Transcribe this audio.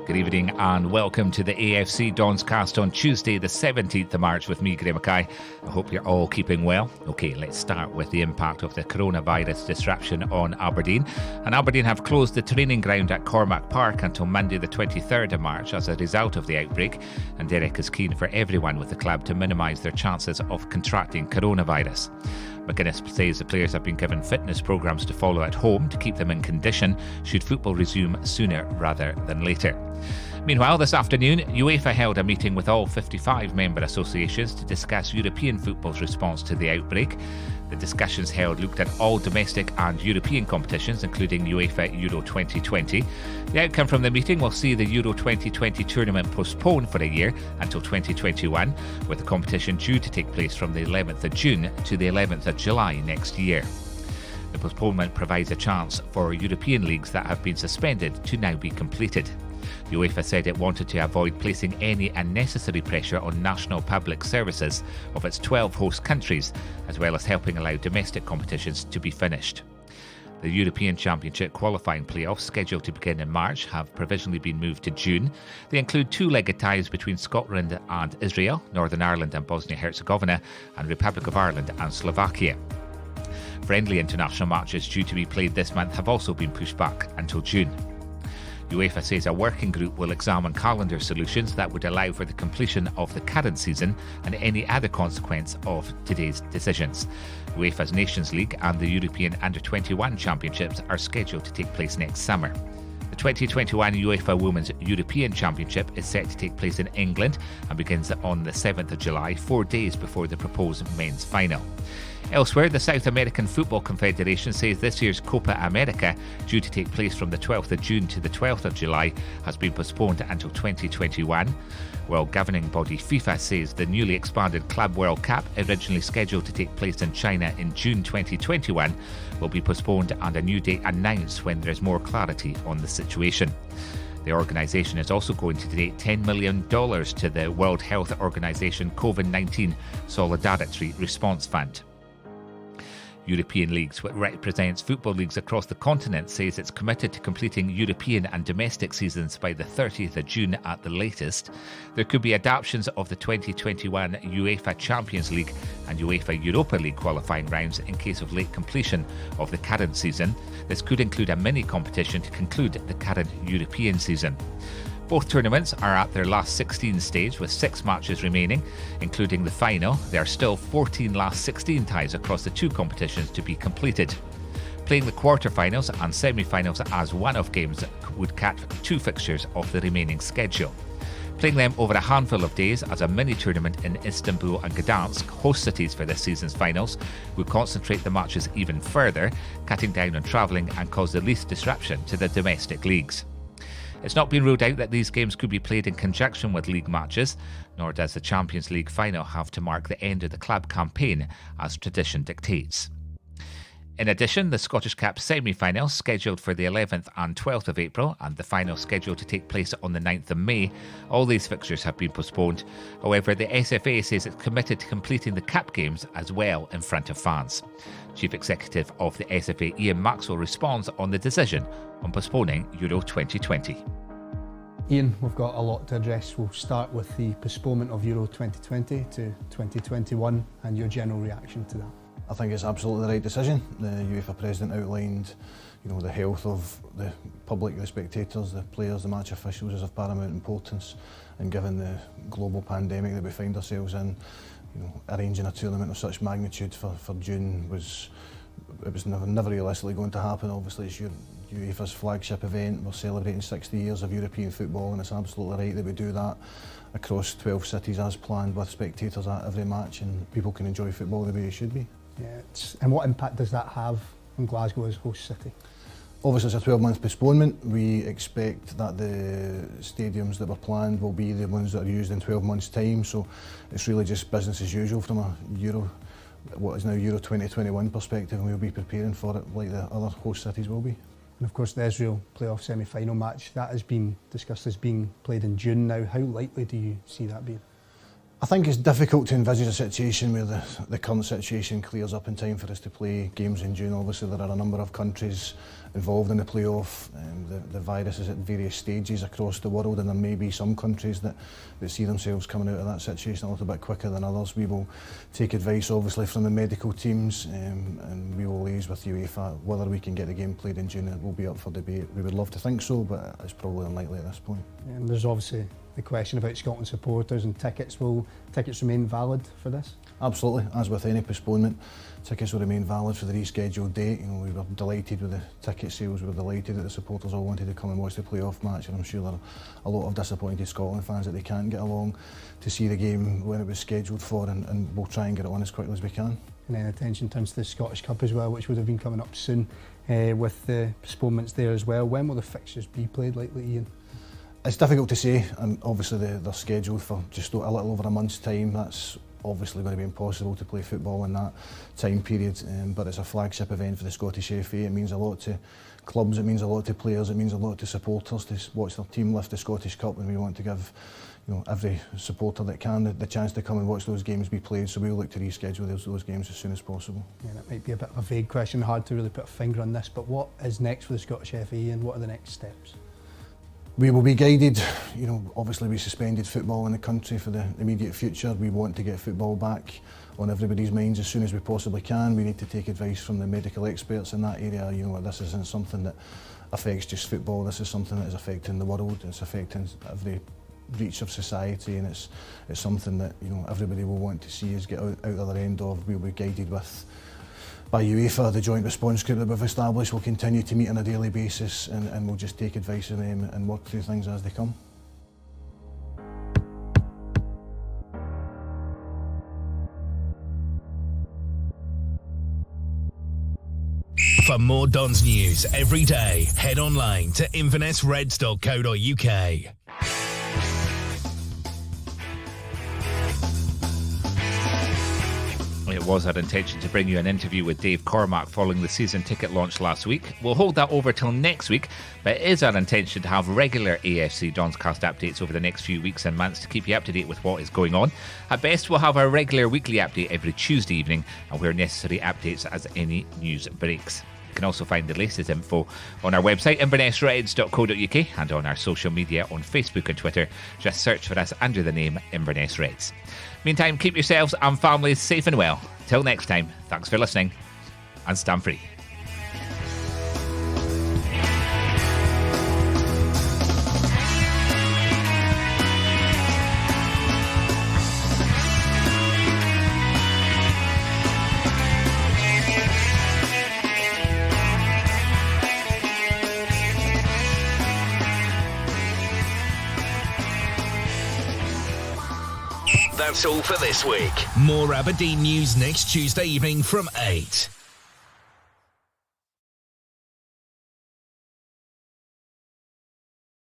Good evening and welcome to the AFC Dons cast on Tuesday the 17th of March with me, Graeme Mackay. I hope you're all keeping well. OK, let's start with the impact of the coronavirus disruption on Aberdeen. And Aberdeen have closed the training ground at Cormack Park until Monday the 23rd of March as a result of the outbreak. And Derek is keen for everyone with the club to minimise their chances of contracting coronavirus. McGuinness says the players have been given fitness programmes to follow at home to keep them in condition should football resume sooner rather than later. Meanwhile, this afternoon, UEFA held a meeting with all 55 member associations to discuss European football's response to the outbreak. The discussions held looked at all domestic and European competitions, including UEFA Euro 2020. The outcome from the meeting will see the Euro 2020 tournament postponed for a year until 2021, with the competition due to take place from the 11th of June to the 11th of July next year. The postponement provides a chance for European leagues that have been suspended to now be completed. UEFA said it wanted to avoid placing any unnecessary pressure on national public services of its 12 host countries, as well as helping allow domestic competitions to be finished. The European Championship qualifying playoffs, scheduled to begin in March, have provisionally been moved to June. They include two-legged ties between Scotland and Israel, Northern Ireland and Bosnia-Herzegovina, and Republic of Ireland and Slovakia. Friendly international matches due to be played this month have also been pushed back until June. UEFA says a working group will examine calendar solutions that would allow for the completion of the current season and any other consequence of today's decisions. UEFA's Nations League and the European Under-21 Championships are scheduled to take place next summer. The 2021 UEFA Women's European Championship is set to take place in England and begins on the 7th of July, 4 days before the proposed men's final. Elsewhere, the South American Football Confederation says this year's Copa America, due to take place from the 12th of June to the 12th of July, has been postponed until 2021, while governing body FIFA says the newly expanded Club World Cup, originally scheduled to take place in China in June 2021, will be postponed and a new date announced when there is more clarity on the situation. The organisation is also going to donate $10 million to the World Health Organization COVID-19 Solidarity Response Fund. European Leagues, which represents football leagues across the continent, says it's committed to completing European and domestic seasons by the 30th of June at the latest. There could be adaptations of the 2021 UEFA Champions League and UEFA Europa League qualifying rounds in case of late completion of the current season. This could include a mini competition to conclude the current European season. Both tournaments are at their last 16 stage with 6 matches remaining, including the final. There are still 14 last 16 ties across the two competitions to be completed. Playing the quarter-finals and semi-finals as one-off games would cut 2 fixtures off the remaining schedule. Playing them over a handful of days as a mini-tournament in Istanbul and Gdansk, host cities for this season's finals, would concentrate the matches even further, cutting down on travelling and cause the least disruption to the domestic leagues. It's not been ruled out that these games could be played in conjunction with league matches, nor does the Champions League final have to mark the end of the club campaign as tradition dictates. In addition, the Scottish Cup semi-finals, scheduled for the 11th and 12th of April, and the final scheduled to take place on the 9th of May, all these fixtures have been postponed. However, the SFA says it's committed to completing the Cup games as well in front of fans. Chief Executive of the SFA, Ian Maxwell, responds on the decision on postponing Euro 2020. Ian, we've got a lot to address. We'll start with the postponement of Euro 2020 to 2021 and your general reaction to that. I think it's absolutely the right decision. The UEFA president outlined, the health of the public, the spectators, the players, the match officials is of paramount importance, and given the global pandemic that we find ourselves in, arranging a tournament of such magnitude for June was never realistically going to happen. Obviously, it's UEFA's flagship event. We're celebrating 60 years of European football, and it's absolutely right that we do that across 12 cities as planned, with spectators at every match, and people can enjoy football the way it should be. Yeah, and what impact does that have on Glasgow as host city? Obviously, it's a 12-month postponement. We expect that the stadiums that were planned will be the ones that are used in 12 months' time, so it's really just business as usual from a what is now Euro 2021 perspective, and we'll be preparing for it like the other host cities will be. And of course, the Israel playoff semi-final match, that has been discussed as being played in June now. How likely do you see that being? I think it's difficult to envisage a situation where the current situation clears up in time for us to play games in June. Obviously there are a number of countries involved in the playoff. The virus is at various stages across the world, and there may be some countries that see themselves coming out of that situation a little bit quicker than others. We will take advice obviously from the medical teams, and we will liaise with UEFA. Whether we can get the game played in June, it will be up for debate. We would love to think so, but it's probably unlikely at this point. And there's obviously the question about Scotland supporters and tickets. Will tickets remain valid for this? Absolutely. As with any postponement, tickets will remain valid for the rescheduled date. You know, we were delighted with the ticket sales. We were delighted that the supporters all wanted to come and watch the playoff match, and I'm sure there are a lot of disappointed Scotland fans that they can't get along to see the game when it was scheduled for, and we'll try and get it on as quickly as we can. And then attention turns to the Scottish Cup as well, which would have been coming up soon with the postponements there as well. When will the fixtures be played likely, Ian? It's difficult to say, and obviously they're scheduled for just a little over a month's time. That's obviously going to be impossible to play football in that time period, but it's a flagship event for the Scottish FA. It means a lot to clubs, it means a lot to players, it means a lot to supporters to watch their team lift the Scottish Cup, and we want to give every supporter that can the chance to come and watch those games be played, so we'll look to reschedule those games as soon as possible. Yeah, that might be a bit of a vague question, hard to really put a finger on this, but what is next for the Scottish FA and what are the next steps? We will be guided. Obviously we suspended football in the country for the immediate future. We want to get football back on everybody's minds as soon as we possibly can. We need to take advice from the medical experts in that area. This isn't something that affects just football. This is something that is affecting the world. It's affecting every reach of society, and it's something that everybody will want to see us get out the other end of. We'll be guided by UEFA. The joint response group that we've established will continue to meet on a daily basis, and we'll just take advice from them and work through things as they come. For more Dons news every day, head online to invernessreds.co.uk. It was our intention to bring you an interview with Dave Cormack following the season ticket launch last week. We'll hold that over till next week, but it is our intention to have regular AFC Donscast updates over the next few weeks and months to keep you up to date with what is going on. At best, we'll have our regular weekly update every Tuesday evening, and where necessary, updates as any news breaks. You can also find the latest info on our website, invernessreds.co.uk, and on our social media on Facebook and Twitter. Just search for us under the name Inverness Reds. Meantime, keep yourselves and families safe and well. Till next time, thanks for listening, and stand free. That's all for this week. More Aberdeen news next Tuesday evening from 8.